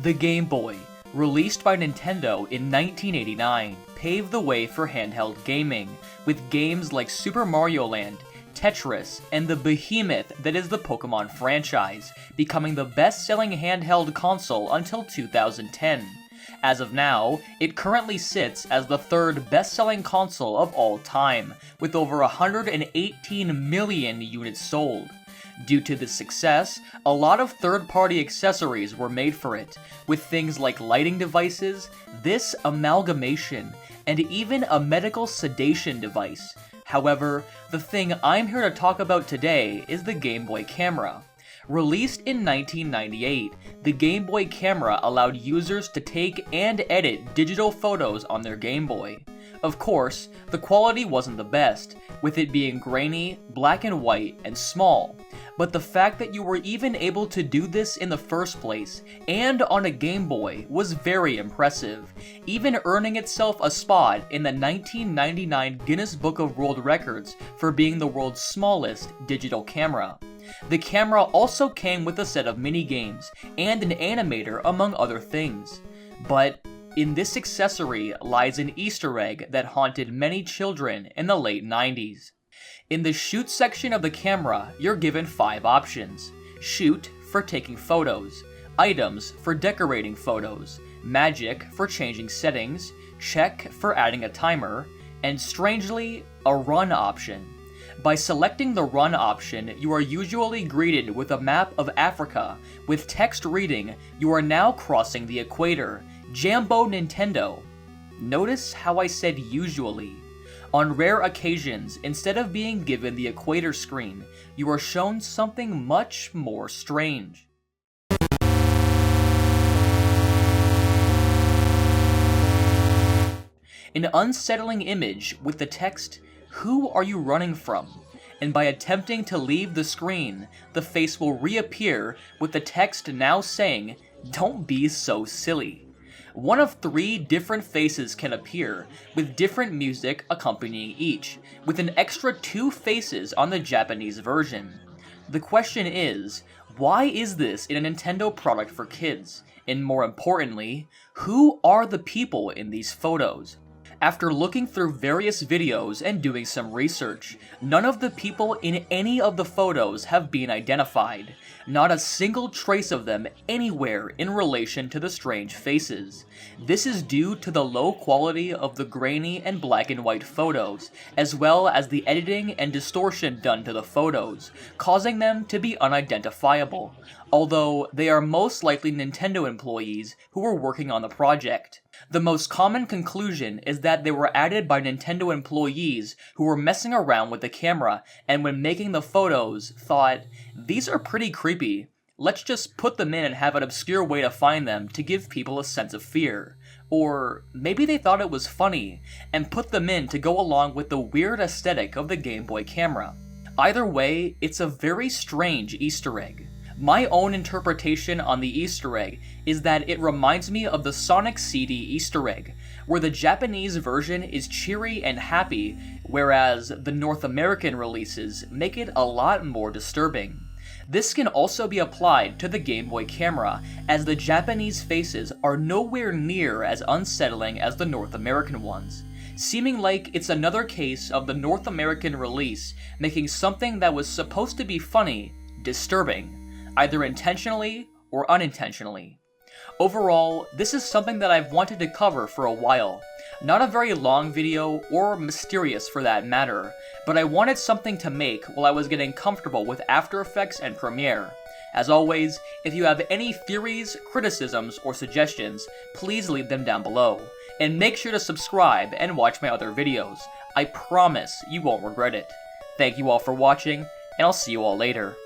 The Game Boy, released by Nintendo in 1989, paved the way for handheld gaming, with games like Super Mario Land, Tetris, and the behemoth that is the Pokemon franchise, becoming the best-selling handheld console until 2010. As of now, it currently sits as the third best-selling console of all time, with over 118 million units sold. Due to this success, a lot of third-party accessories were made for it, with things like lighting devices, this amalgamation, and even a medical sedation device. However, the thing I'm here to talk about today is the Game Boy Camera. Released in 1998, the Game Boy Camera allowed users to take and edit digital photos on their Game Boy. Of course, the quality wasn't the best, with it being grainy, black and white, and small. But the fact that you were even able to do this in the first place, and on a Game Boy, was very impressive, even earning itself a spot in the 1999 Guinness Book of World Records for being the world's smallest digital camera. The camera also came with a set of mini-games, and an animator among other things. But in this accessory lies an Easter egg that haunted many children in the late 90s. In the shoot section of the camera, you're given 5 options. Shoot for taking photos, items for decorating photos, magic for changing settings, check for adding a timer, and strangely, a run option. By selecting the run option, you are usually greeted with a map of Africa, with text reading, "You are now crossing the equator. Jambo Nintendo." Notice how I said usually. On rare occasions, instead of being given the equator screen, you are shown something much more strange. An unsettling image with the text, "Who are you running from?" And by attempting to leave the screen, the face will reappear with the text now saying, "Don't be so silly." One of 3 different faces can appear, with different music accompanying each, with an extra 2 faces on the Japanese version. The question is, why is this in a Nintendo product for kids? And more importantly, who are the people in these photos? After looking through various videos and doing some research, none of the people in any of the photos have been identified. Not a single trace of them anywhere in relation to the strange faces. This is due to the low quality of the grainy and black and white photos, as well as the editing and distortion done to the photos, causing them to be unidentifiable, although they are most likely Nintendo employees who were working on the project. The most common conclusion is that they were added by Nintendo employees who were messing around with the camera and when making the photos thought, "These are pretty creepy. Let's just put them in and have an obscure way to find them to give people a sense of fear." Or maybe they thought it was funny and put them in to go along with the weird aesthetic of the Game Boy Camera. Either way, it's a very strange Easter egg. My own interpretation on the Easter egg is that it reminds me of the Sonic CD Easter egg, where the Japanese version is cheery and happy, whereas the North American releases make it a lot more disturbing. This can also be applied to the Game Boy Camera, as the Japanese faces are nowhere near as unsettling as the North American ones, seeming like it's another case of the North American release making something that was supposed to be funny disturbing, either intentionally or unintentionally. Overall, this is something that I've wanted to cover for a while. Not a very long video, or mysterious for that matter, but I wanted something to make while I was getting comfortable with After Effects and Premiere. As always, if you have any theories, criticisms, or suggestions, please leave them down below. And make sure to subscribe and watch my other videos. I promise you won't regret it. Thank you all for watching, and I'll see you all later.